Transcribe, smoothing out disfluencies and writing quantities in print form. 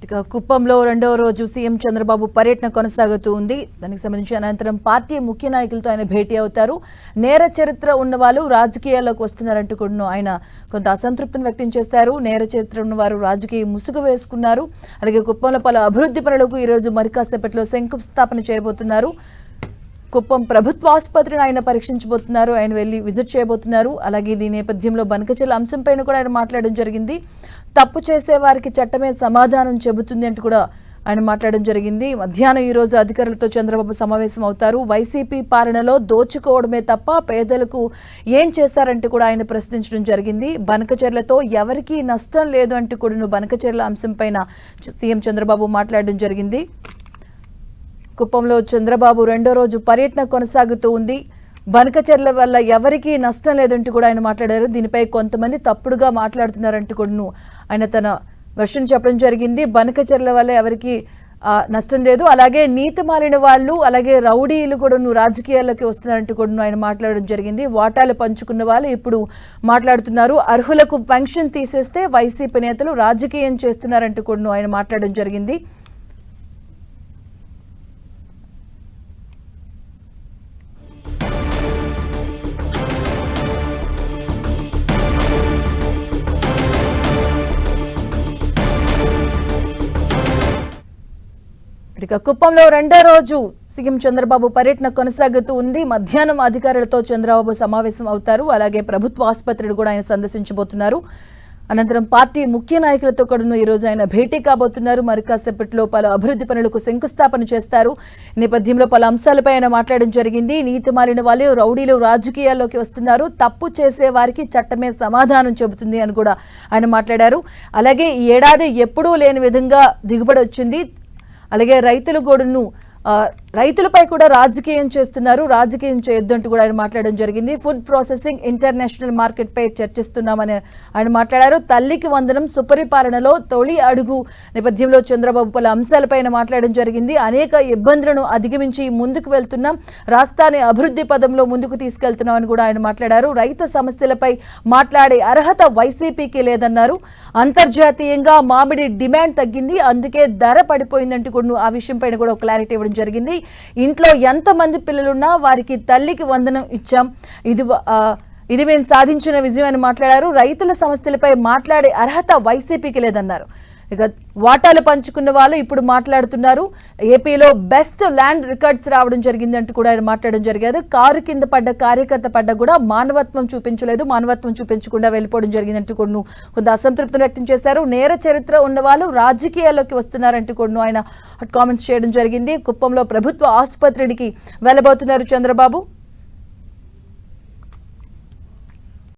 ఇక కుప్పంలో రెండవ రోజు సీఎం చంద్రబాబు పర్యటన కొనసాగుతూ ఉంది. దానికి సంబంధించి అనంతరం పార్టీ ముఖ్య నాయకులతో ఆయన భేటీ అవుతారు. నేర చరిత్ర ఉన్న వాళ్ళు రాజకీయాల్లోకి వస్తున్నారంటూ కూడా ఆయన కొంత అసంతృప్తిని వ్యక్తం చేశారు. నేర చరిత్ర ఉన్న వారు రాజకీయ ముసుగు వేసుకున్నారు. అలాగే కుప్పంలో పలు అభివృద్ధి పనులకు ఈరోజు మరికాసేపట్లో శంకుస్థాపన చేయబోతున్నారు. కుప్పం ప్రభుత్వ ఆసుపత్రిని ఆయన పరీక్షించబోతున్నారు. ఆయన వెళ్లి విజిట్ చేయబోతున్నారు. అలాగే దీని నేపథ్యంలో బనకచెర్ల అంశంపైన కూడా ఆయన మాట్లాడడం జరిగింది. తప్పు చేసే వారికి చట్టమే సమాధానం చెబుతుంది అంటూ కూడా ఆయన మాట్లాడడం జరిగింది. మధ్యాహ్నం ఈ రోజు అధికారులతో చంద్రబాబు సమావేశం అవుతారు. వైసీపీ పాలనలో దోచుకోవడమే తప్ప పేదలకు ఏం చేశారంటూ కూడా ఆయన ప్రశ్నించడం జరిగింది. బనకచెర్లతో ఎవరికీ నష్టం లేదు అంటూ కూడా బనకచెర్ల అంశంపైన సీఎం చంద్రబాబు మాట్లాడడం జరిగింది. కుప్పంలో చంద్రబాబు రెండో రోజు పర్యటన కొనసాగుతూ ఉంది. బనకచెర్ల వల్ల ఎవరికీ నష్టం లేదంటూ కూడా ఆయన మాట్లాడారు. దీనిపై కొంతమంది తప్పుడుగా మాట్లాడుతున్నారంటూ కూడా ఆయన తన వెర్షన్ చెప్పడం జరిగింది. బనకచెర్ల వల్ల ఎవరికీ నష్టం లేదు, అలాగే నీతి మాలిన వాళ్ళు అలాగే రౌడీలు కూడా రాజకీయాల్లోకి వస్తున్నారంటూ కూడా ఆయన మాట్లాడడం జరిగింది. వాటాలు పంచుకున్న వాళ్ళు ఇప్పుడు మాట్లాడుతున్నారు. అర్హులకు పెన్షన్ తీసేస్తే వైసీపీ నేతలు రాజకీయం చేస్తున్నారంటూ కూడా ఆయన మాట్లాడడం జరిగింది. ఇక కుప్పంలో రెండో రోజు సీఎం చంద్రబాబు పర్యటన కొనసాగుతూ ఉంది. మధ్యాహ్నం అధికారులతో చంద్రబాబు సమావేశం అవుతారు. అలాగే ప్రభుత్వ ఆసుపత్రిని కూడా ఆయన సందర్శించబోతున్నారు. అనంతరం పార్టీ ముఖ్య నాయకులతో కూడా ఈ రోజు ఆయన భేటీ కాబోతున్నారు. మరి కాసేపట్లో పలు అభివృద్ధి పనులకు శంకుస్థాపన చేస్తారు. నేపథ్యంలో పలు అంశాలపై ఆయన మాట్లాడడం జరిగింది. నీతి మాలిన వాళ్ళు రౌడీలు రాజకీయాల్లోకి వస్తున్నారు, తప్పు చేసే వారికి చట్టమే సమాధానం చెబుతుంది అని కూడా ఆయన మాట్లాడారు. అలాగే ఈ ఏడాది ఎప్పుడూ లేని విధంగా దిగుబడి వచ్చింది. అలాగే రైతులపై కూడా రాజకీయం చేస్తున్నారు, రాజకీయం చేయొద్దంటూ కూడా ఆయన మాట్లాడడం జరిగింది. ఫుడ్ ప్రాసెసింగ్ ఇంటర్నేషనల్ మార్కెట్ పై చర్చిస్తున్నామని ఆయన మాట్లాడారు. తల్లికి వందనం సుపరిపాలనలో తొలి అడుగు నేపథ్యంలో చంద్రబాబు పలు అంశాలపైన మాట్లాడడం జరిగింది. అనేక ఇబ్బందులను అధిగమించి ముందుకు వెళ్తున్నాం, రాష్ట్రాన్ని అభివృద్ధి పదంలో ముందుకు తీసుకెళ్తున్నామని కూడా ఆయన మాట్లాడారు. రైతు సమస్యలపై మాట్లాడే అర్హత వైసీపీకి లేదన్నారు. అంతర్జాతీయంగా మామిడి డిమాండ్ తగ్గింది, అందుకే ధర పడిపోయిందంటూ కూడా ఆ విషయంపైన కూడా క్లారిటీ ఇవ్వడం జరిగింది. ఇంట్లో ఎంతమంది పిల్లలున్నా వారికి తల్లికి వందనం ఇచ్చాం, ఇది మేము సాధించిన విజయం అని మాట్లాడారు. రైతుల సమస్యలపై మాట్లాడే అర్హత వైసీపీకి లేదన్నారు. ఇక వాటాలు పంచుకున్న వాళ్ళు ఇప్పుడు మాట్లాడుతున్నారు. ఏపీలో బెస్ట్ ల్యాండ్ రికార్డ్స్ రావడం జరిగింది అంటూ కూడా ఆయన మాట్లాడడం జరిగేది. కారు కింద పడ్డ కార్యకర్త పడ్డ కూడా మానవత్వం చూపించలేదు, మానవత్వం చూపించకుండా వెళ్ళిపోవడం జరిగిందంటూ కూడా కొంత అసంతృప్తిని వ్యక్తం చేశారు. నేర చరిత్ర ఉన్న వాళ్ళు రాజకీయాల్లోకి వస్తున్నారంటూ కూడా ఆయన కామెంట్స్ చేయడం జరిగింది. కుప్పంలో ప్రభుత్వ ఆసుపత్రికి వెళ్ళబోతున్నారు చంద్రబాబు.